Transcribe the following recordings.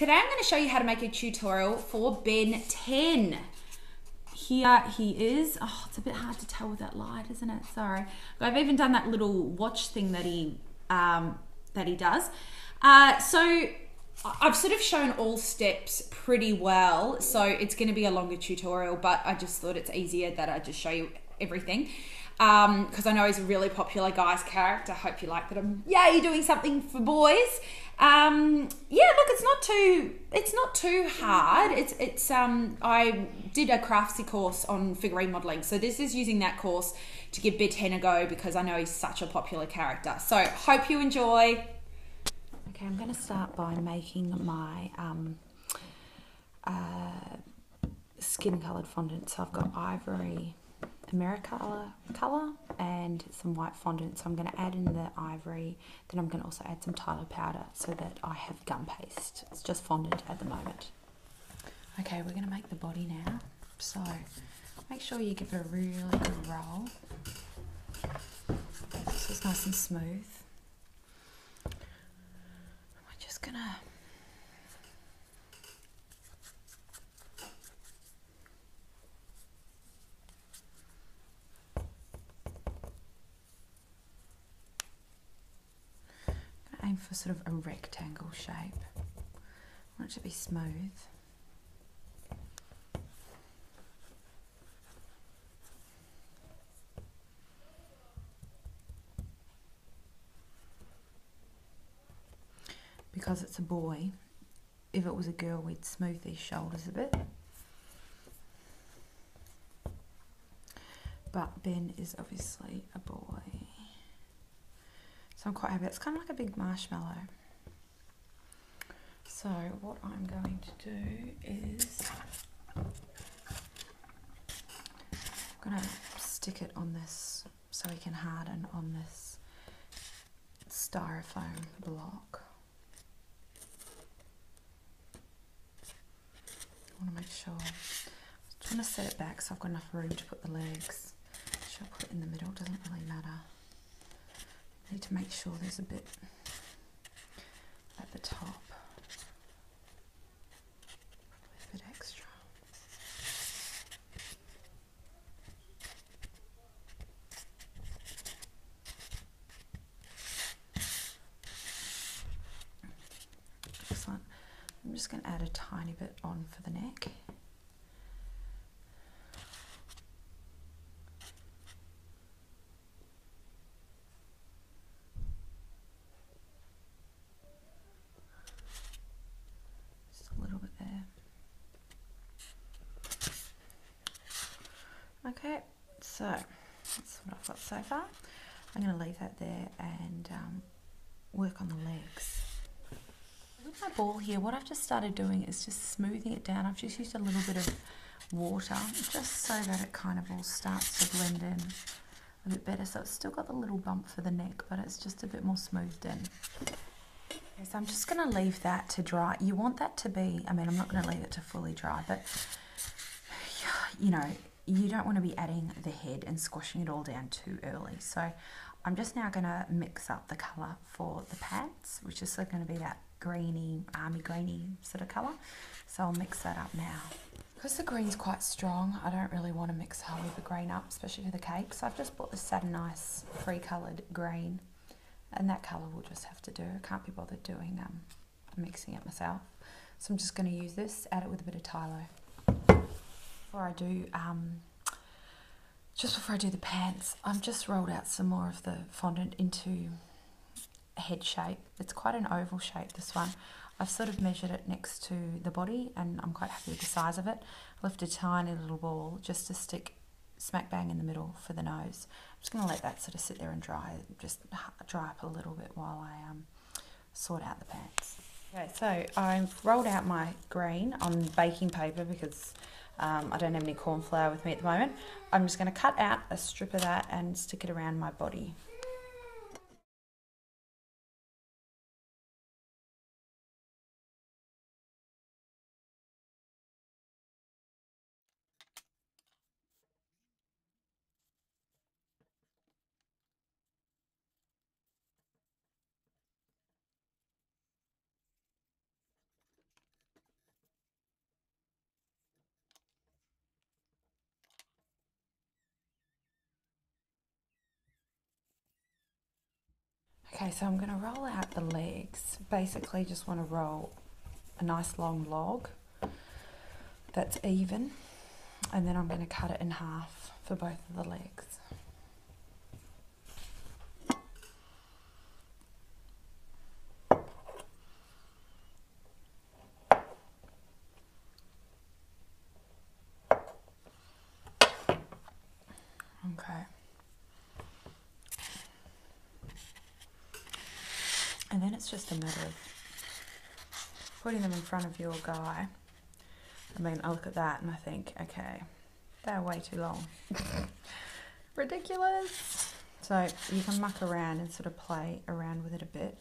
Today I'm going to show you how to make a tutorial for Ben 10. Here he is. Oh, it's a bit hard to tell with that light, isn't it? Sorry. I've even done that little watch thing that he does. So I've sort of shown all steps pretty well, so it's going to be a longer tutorial, but I just thought it's easier that I just show you everything. Because I know he's a really popular guy's character. I hope you like that I'm doing something for boys. Yeah, look, it's not too hard. I did a craftsy course on figurine modeling, so this is using that course to give Ben 10 a go because I know he's such a popular character. So hope you enjoy. Okay, I'm going to start by making my skin coloured fondant. So I've got ivory Americana colour and some white fondant, so I'm going to add in the ivory, then I'm going to also add some Tyler powder so that I have gum paste. It's just fondant at the moment. Okay, we're going to make the body now, so make sure you give it a really good roll so it's nice and smooth. We're just going to aim for sort of a rectangle shape. I want it to be smooth. Because it's a boy, if it was a girl, we'd smooth these shoulders a bit. But Ben is obviously a boy. So I'm quite happy. It's kind of like a big marshmallow. So what I'm going to do is I'm going to stick it on this so we can harden on this styrofoam block. I want to make sure. I'm trying to set it back so I've got enough room to put the legs. Should I put it in the middle? Doesn't really matter. Need to make sure there's a bit at the top, probably a bit extra. Excellent. I'm just going to add a tiny bit on for the neck. Okay, so that's what I've got so far. I'm going to leave that there and work on the legs. With my ball here, what I've just started doing is just smoothing it down. I've just used a little bit of water just so that it kind of all starts to blend in a bit better. So it's still got the little bump for the neck, but it's just a bit more smoothed in. Okay, so I'm just going to leave that to dry. You want that to be, I mean, I'm not going to leave it to fully dry, but you know, you don't want to be adding the head and squashing it all down too early. So I'm just now going to mix up the colour for the pants, which is going to be that greeny, army greeny sort of colour. So I'll mix that up now. Because the green's quite strong, I don't really want to mix whole heap of green up, especially for the cake. So I've just bought the Satin Ice free coloured green, and that colour will just have to do. I can't be bothered doing mixing it myself. So I'm just going to use this, add it with a bit of Tylo. Before I do, just before I do the pants, I've just rolled out some more of the fondant into a head shape. It's quite an oval shape, this one. I've sort of measured it next to the body and I'm quite happy with the size of it. I left a tiny little ball just to stick smack bang in the middle for the nose. I'm just going to let that sort of sit there and dry, just dry up a little bit while I sort out the pants. Okay, so I've rolled out my green on baking paper because I don't have any corn flour with me at the moment. I'm just going to cut out a strip of that and stick it around my body. Okay, so I'm going to roll out the legs. Basically just want to roll a nice long log that's even, and then I'm going to cut it in half for both of the legs. Okay. And then it's just a matter of putting them in front of your guy. I mean, I look at that and I think, okay, they're way too long. Ridiculous. So you can muck around and sort of play around with it a bit.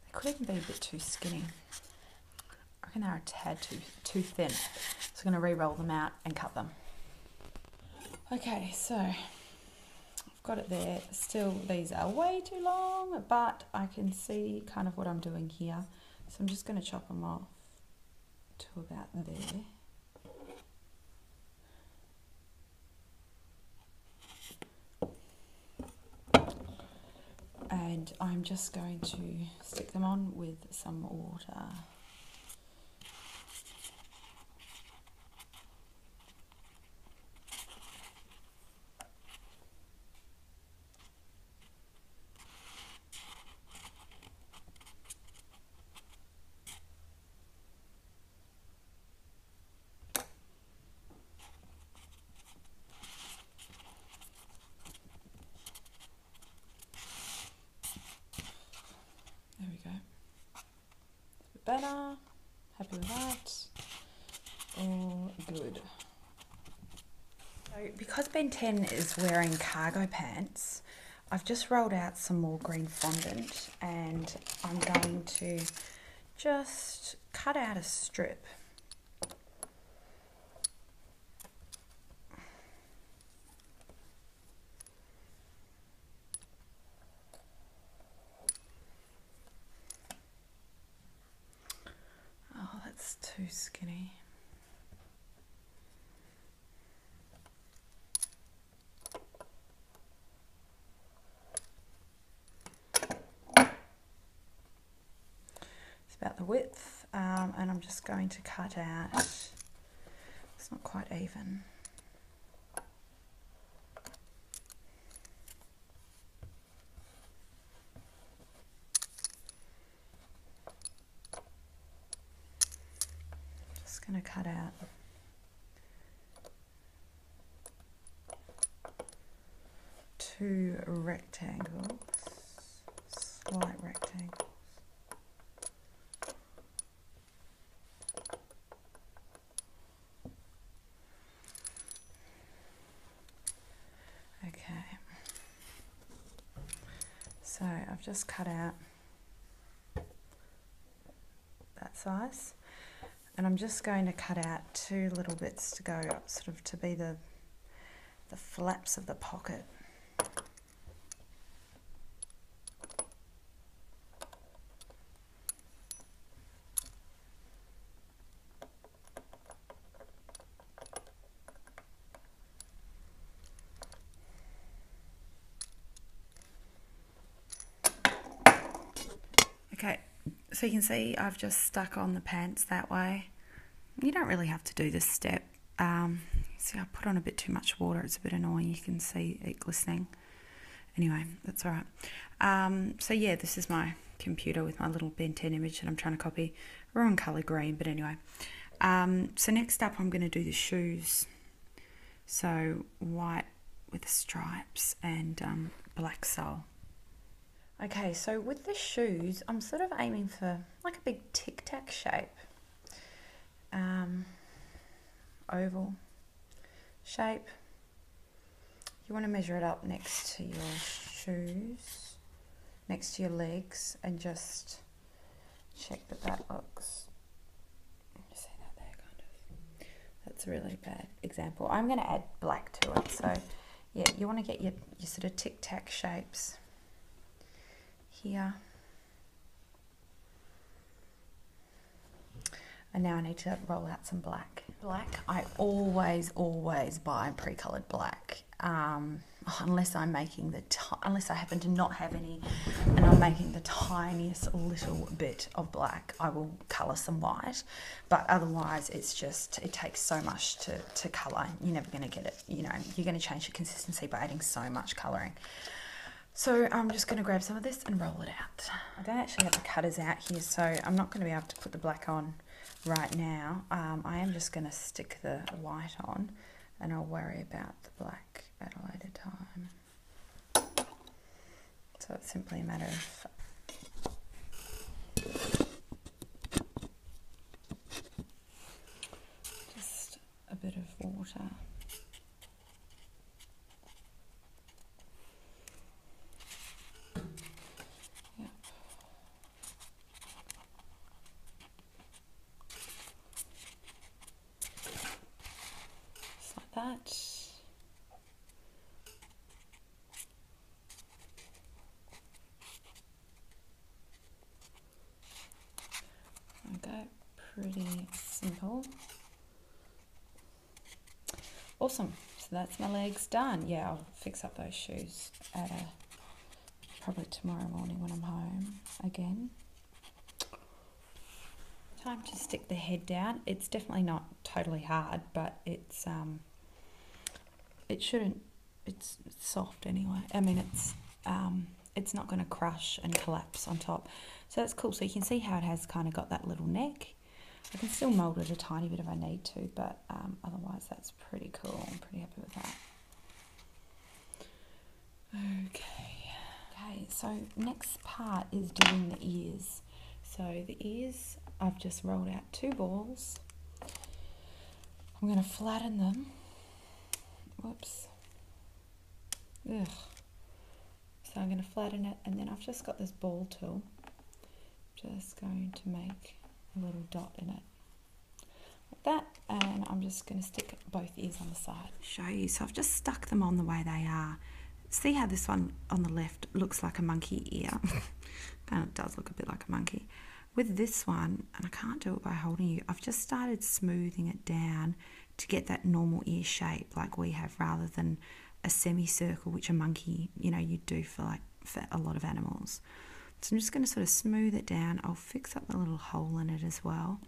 They could even be a bit too skinny. I reckon they're a tad too thin. So I'm going to re-roll them out and cut them. Okay, so I've got it there. Still, these are way too long, but I can see kind of what I'm doing here. So I'm just going to chop them off to about there. And I'm just going to stick them on with some water. There we go. It's a bit better. Happy with that. All good. So because Ben 10 is wearing cargo pants, I've just rolled out some more green fondant and I'm going to just cut out a strip. Oh, that's too skinny. About the width, and I'm just going to cut out, it's not quite even. Just going to cut out two rectangles, slight rectangles. So I've just cut out that size, and I'm just going to cut out two little bits to go up, sort of to be the flaps of the pocket. Okay, so you can see I've just stuck on the pants that way. You don't really have to do this step. See, I put on a bit too much water. It's a bit annoying. You can see it glistening. Anyway, that's all right. So yeah, this is my computer with my little Ben 10 image that I'm trying to copy. Wrong colour green, but anyway. So next up I'm going to do the shoes. So white with the stripes and black sole. Okay, so with the shoes, I'm sort of aiming for like a big tic-tac shape. Oval shape. You want to measure it up next to your shoes, next to your legs, and just check that that looks, you see that there kind of, that's a really bad example. I'm going to add black to it, so yeah, you want to get your sort of tic-tac shapes here. And now I need to roll out some black. Black, I always buy pre-coloured black. I unless I'm making unless I happen to not have any and I'm making the tiniest little bit of black, I will colour some white. But otherwise it takes so much to colour. You're never going to get it, you know, you're going to change the consistency by adding so much colouring. So I'm just going to grab some of this and roll it out. I don't actually have the cutters out here, so I'm not going to be able to put the black on right now. I am just going to stick the white on, and I'll worry about the black at a later time. So it's simply a matter of just a bit of water. Yep. Just like that. Okay, pretty simple. Awesome. So that's my legs done. Yeah, I'll fix up those shoes at probably tomorrow morning when I'm home again. Time to stick the head down. It's definitely not totally hard, but it's soft anyway. I mean, it's not going to crush and collapse on top. So that's cool. So you can see how it has kind of got that little neck. I can still mould it a tiny bit if I need to, but otherwise that's pretty cool. I'm pretty happy with that. Okay, so next part is doing the ears. So the ears, I've just rolled out 2 balls. I'm going to flatten them. Whoops. Ugh. So I'm going to flatten it, and then I've just got this ball tool. Just going to make a little dot in it like that, and I'm just going to stick both ears on the side. Show you. So I've just stuck them on the way they are. See how this one on the left looks like a monkey ear? And it does look a bit like a monkey. With this one, and I can't do it by holding you, I've just started smoothing it down to get that normal ear shape like we have, rather than a semicircle, which a monkey, you know, you do for a lot of animals. So I'm just going to sort of smooth it down. I'll fix up the little hole in it as well.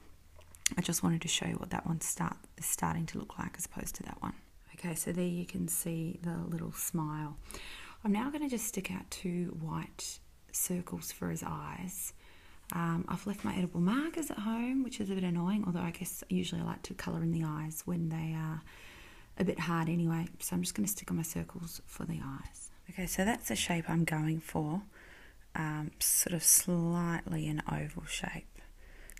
I just wanted to show you what that one is starting to look like as opposed to that one. Okay, so there you can see the little smile. I'm now going to just stick out 2 white circles for his eyes. I've left my edible markers at home, which is a bit annoying, although I guess usually I like to colour in the eyes when they are a bit hard anyway. So I'm just going to stick on my circles for the eyes. Okay, so that's the shape I'm going for. Sort of slightly an oval shape.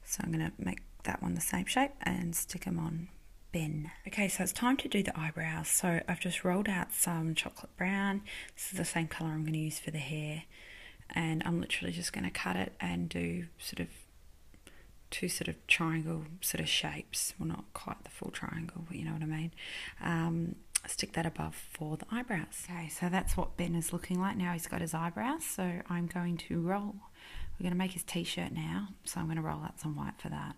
So I'm going to make that one the same shape and stick them on Ben. Okay, so it's time to do the eyebrows. So I've just rolled out some chocolate brown. This is the same colour I'm going to use for the hair. And I'm literally just going to cut it and do sort of 2 sort of triangle sort of shapes. Well, not quite the full triangle, but you know what I mean. Stick that above for the eyebrows. Okay, so that's what Ben is looking like now. He's got his eyebrows, so I'm going to roll. We're going to make his t-shirt now, so I'm going to roll out some white for that.